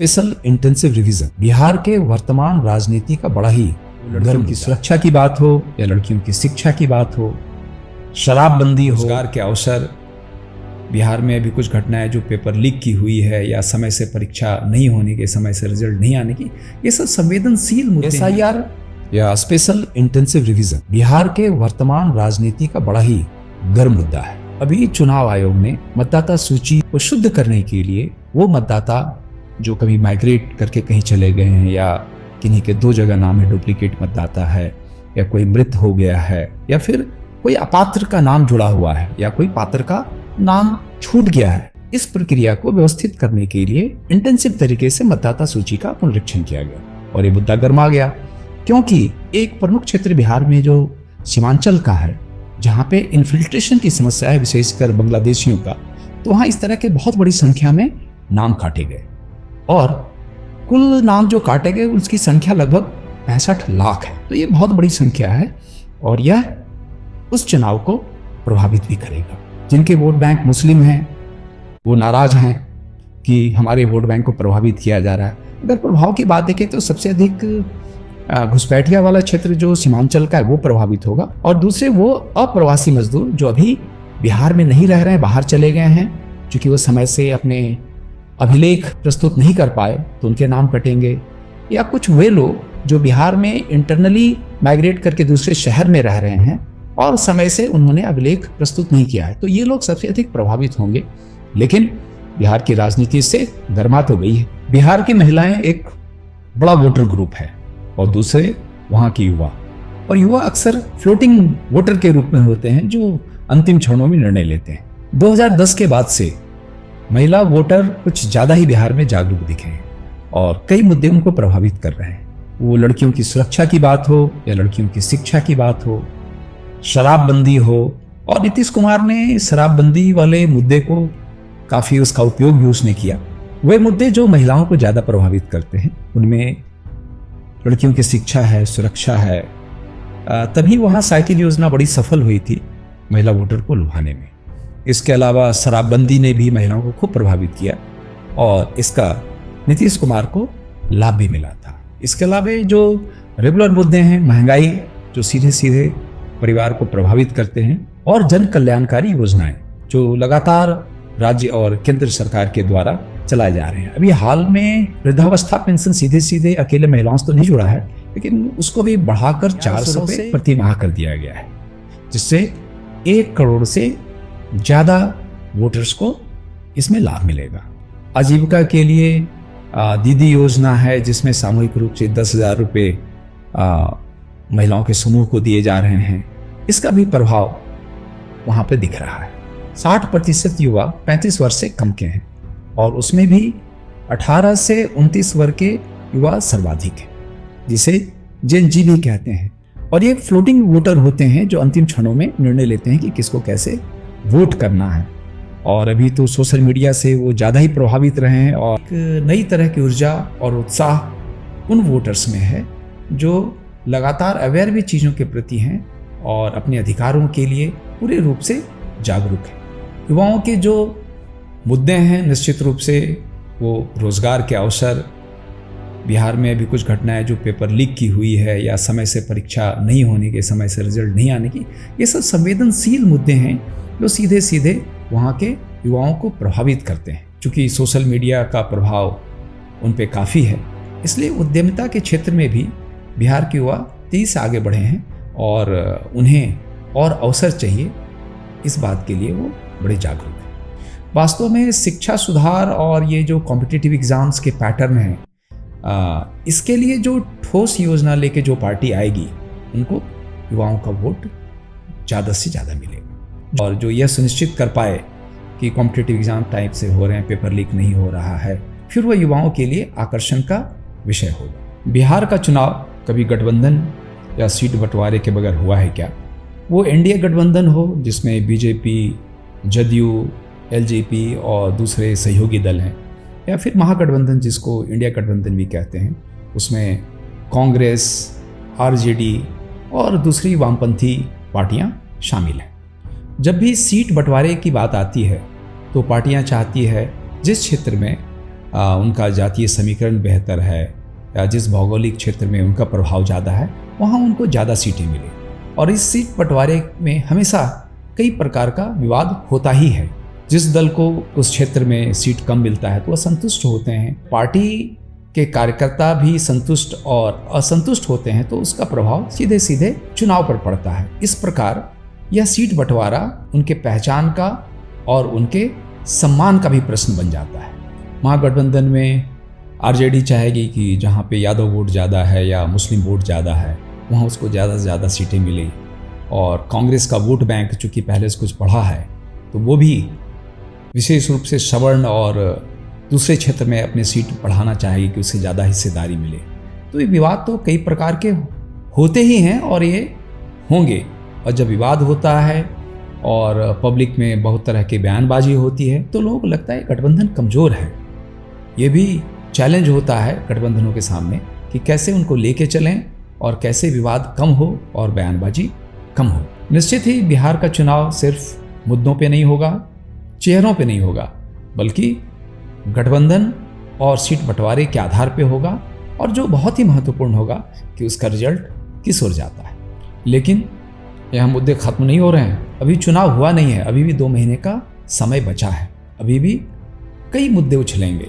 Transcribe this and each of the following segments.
Special intensive revision. Bihar के वर्तमान राजनीति का बड़ा ही लड़कियों की सुरक्षा की बात हो या लड़कियों की शिक्षा की बात हो, शराबबंदी हो, रोजगार के अवसर, बिहार में भी कुछ घटनाएं जो पेपर लीक की हुई है या समय से परीक्षा नहीं होने के, समय से रिजल्ट नहीं आने की, ये सब संवेदनशील मुद्दे हैं। SIR या स्पेशल इंटेंसिव रिवीजन बिहार के वर्तमान राजनीति का बड़ा ही गर्म मुद्दा है। अभी चुनाव आयोग ने मतदाता सूची को शुद्ध करने के लिए वो मतदाता जो कभी माइग्रेट करके कहीं चले गए हैं या किन्हीं के 2 जगह नाम है, डुप्लीकेट मतदाता है या कोई मृत हो गया है या फिर कोई अपात्र का नाम जुड़ा हुआ है या कोई पात्र का नाम छूट गया है, इस प्रक्रिया को व्यवस्थित करने के लिए इंटेंसिव तरीके से मतदाता सूची का पुनरीक्षण किया गया। और ये मुद्दा गर्मा गया क्योंकि एक प्रमुख क्षेत्र बिहार में जो सीमांचल का है, जहाँ पे इन्फिल्ट्रेशन की समस्या है, विशेषकर बांग्लादेशियों का, तो वहाँ इस तरह के बहुत बड़ी संख्या में नाम काटे गए और कुल नाम जो काटे गए उसकी संख्या लगभग 65 लाख है। तो ये बहुत बड़ी संख्या है और यह उस चुनाव को प्रभावित भी करेगा। जिनके वोट बैंक मुस्लिम हैं वो नाराज हैं कि हमारे वोट बैंक को प्रभावित किया जा रहा है। अगर प्रभाव की बात देखें तो सबसे अधिक घुसपैठिया वाला क्षेत्र जो सीमांचल का है वो प्रभावित होगा और दूसरे वो अप्रवासी मजदूर जो अभी बिहार में नहीं रह रहे हैं, बाहर चले गए हैं, क्योंकि वो समय से अपने अभिलेख प्रस्तुत नहीं कर पाए तो उनके नाम कटेंगे, या कुछ वे लोग जो बिहार में इंटरनली माइग्रेट करके दूसरे शहर में रह रहे हैं और समय से उन्होंने अभिलेख प्रस्तुत नहीं किया है, तो ये लोग सबसे अधिक प्रभावित होंगे। लेकिन बिहार की राजनीति इससे गर्मा तो गई है। बिहार की महिलाएं एक बड़ा वोटर ग्रुप है और दूसरे वहाँ की युवा, और युवा अक्सर फ्लोटिंग वोटर के रूप में होते हैं जो अंतिम क्षणों में निर्णय लेते हैं। 2010 के बाद से महिला वोटर कुछ ज्यादा ही बिहार में जागरूक दिखे हैं और कई मुद्दे उनको प्रभावित कर रहे हैं। वो लड़कियों की सुरक्षा की बात हो या लड़कियों की शिक्षा की बात हो, शराबबंदी हो, और नीतीश कुमार ने शराबबंदी वाले मुद्दे को काफी उसका उपयोग भी उसने किया। वे मुद्दे जो महिलाओं को ज्यादा प्रभावित करते हैं उनमें लड़कियों की शिक्षा है, सुरक्षा है। तभी वहां साइकिल योजना बड़ी सफल हुई थी महिला वोटर को लुभाने में। इसके अलावा शराबबंदी ने भी महिलाओं को खूब प्रभावित किया और इसका नीतीश कुमार को लाभ भी मिला था। इसके अलावा जो रेगुलर मुद्दे हैं, महंगाई जो सीधे सीधे परिवार को प्रभावित करते हैं, और जन कल्याणकारी योजनाएं जो लगातार राज्य और केंद्र सरकार के द्वारा चलाए जा रहे हैं। अभी हाल में वृद्धावस्था पेंशन सीधे सीधे अकेले महिलाओं से तो नहीं जुड़ा है, लेकिन उसको भी बढ़ाकर 400 रुपये प्रति माह कर दिया गया है, जिससे 1 करोड़ से ज्यादा वोटर्स को इसमें लाभ मिलेगा। आजीविका के लिए दीदी योजना है जिसमें सामूहिक रूप से 10,000 रुपये महिलाओं के समूह को दिए जा रहे हैं। इसका भी प्रभाव वहां पे दिख रहा है। 60% युवा 35 वर्ष से कम के हैं और उसमें भी 18 से 29 वर्ग के युवा सर्वाधिक है, जिसे जेन जी भी कहते हैं। और ये फ्लोटिंग वोटर होते हैं जो अंतिम क्षणों में निर्णय लेते हैं कि किसको कैसे वोट करना है। और अभी तो सोशल मीडिया से वो ज़्यादा ही प्रभावित रहे हैं और एक नई तरह की ऊर्जा और उत्साह उन वोटर्स में है जो लगातार अवेयर भी चीज़ों के प्रति हैं और अपने अधिकारों के लिए पूरे रूप से जागरूक हैं। युवाओं के जो मुद्दे हैं निश्चित रूप से वो रोजगार के अवसर, बिहार में भी कुछ घटनाएं जो पेपर लीक की हुई है या समय से परीक्षा नहीं होने के, समय से रिजल्ट नहीं आने की, ये सब संवेदनशील मुद्दे हैं जो सीधे सीधे वहाँ के युवाओं को प्रभावित करते हैं। चूँकि सोशल मीडिया का प्रभाव उन पे काफ़ी है, इसलिए उद्यमिता के क्षेत्र में भी बिहार के युवा तेजी से आगे बढ़े हैं और उन्हें और अवसर चाहिए, इस बात के लिए वो बड़े जागरूक हैं। वास्तव में शिक्षा सुधार और ये जो कॉम्पिटिटिव एग्जाम्स के पैटर्न हैं, इसके लिए जो ठोस योजना लेके जो पार्टी आएगी उनको युवाओं का वोट ज़्यादा से ज़्यादा मिलेगा और जो यह सुनिश्चित कर पाए कि कॉम्पिटिटिव एग्जाम टाइप से हो रहे हैं, पेपर लीक नहीं हो रहा है, फिर वह युवाओं के लिए आकर्षण का विषय होगा। बिहार का चुनाव कभी गठबंधन या सीट बंटवारे के बगैर हुआ है क्या? वो एनडीए गठबंधन हो जिसमें बीजेपी, जदयू, एलजेपी और दूसरे सहयोगी दल हैं, या फिर महागठबंधन जिसको इंडिया गठबंधन भी कहते हैं, उसमें कांग्रेस, आरजेडी और दूसरी वामपंथी पार्टियां शामिल हैं। जब भी सीट बंटवारे की बात आती है तो पार्टियां चाहती है जिस क्षेत्र में उनका जातीय समीकरण बेहतर है या जिस भौगोलिक क्षेत्र में उनका प्रभाव ज़्यादा है वहाँ उनको ज़्यादा सीटें मिले। और इस सीट बंटवारे में हमेशा कई प्रकार का विवाद होता ही है। जिस दल को उस क्षेत्र में सीट कम मिलता है तो असंतुष्ट होते हैं, पार्टी के कार्यकर्ता भी संतुष्ट और असंतुष्ट होते हैं, तो उसका प्रभाव सीधे सीधे चुनाव पर पड़ता है। इस प्रकार यह सीट बंटवारा उनके पहचान का और उनके सम्मान का भी प्रश्न बन जाता है। महागठबंधन में आरजेडी चाहेगी कि जहाँ पे यादव वोट ज़्यादा है या मुस्लिम वोट ज़्यादा है वहाँ उसको ज़्यादा से ज़्यादा सीटें मिले, और कांग्रेस का वोट बैंक चूँकि पहले से कुछ बढ़ा है तो वो भी विशेष रूप से सवर्ण और दूसरे क्षेत्र में अपने सीट बढ़ाना चाहेगी कि उससे ज़्यादा हिस्सेदारी मिले। तो ये विवाद तो कई प्रकार के होते ही हैं और ये होंगे। और जब विवाद होता है और पब्लिक में बहुत तरह की बयानबाजी होती है तो लोगों को लगता है गठबंधन कमज़ोर है। ये भी चैलेंज होता है गठबंधनों के सामने कि कैसे उनको लेके चलें और कैसे विवाद कम हो और बयानबाजी कम हो। निश्चित ही बिहार का चुनाव सिर्फ मुद्दों पे नहीं होगा, चेहरों पे नहीं होगा, बल्कि गठबंधन और सीट बंटवारे के आधार पे होगा, और जो बहुत ही महत्वपूर्ण होगा कि उसका रिजल्ट किस ओर जाता है। लेकिन यह मुद्दे खत्म नहीं हो रहे हैं, अभी चुनाव हुआ नहीं है, अभी भी 2 महीने का समय बचा है, अभी भी कई मुद्दे उछलेंगे,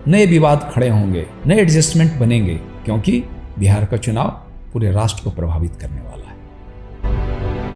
नए विवाद खड़े होंगे, नए एडजस्टमेंट बनेंगे, क्योंकि बिहार का चुनाव पूरे राष्ट्र को प्रभावित करने वाला है।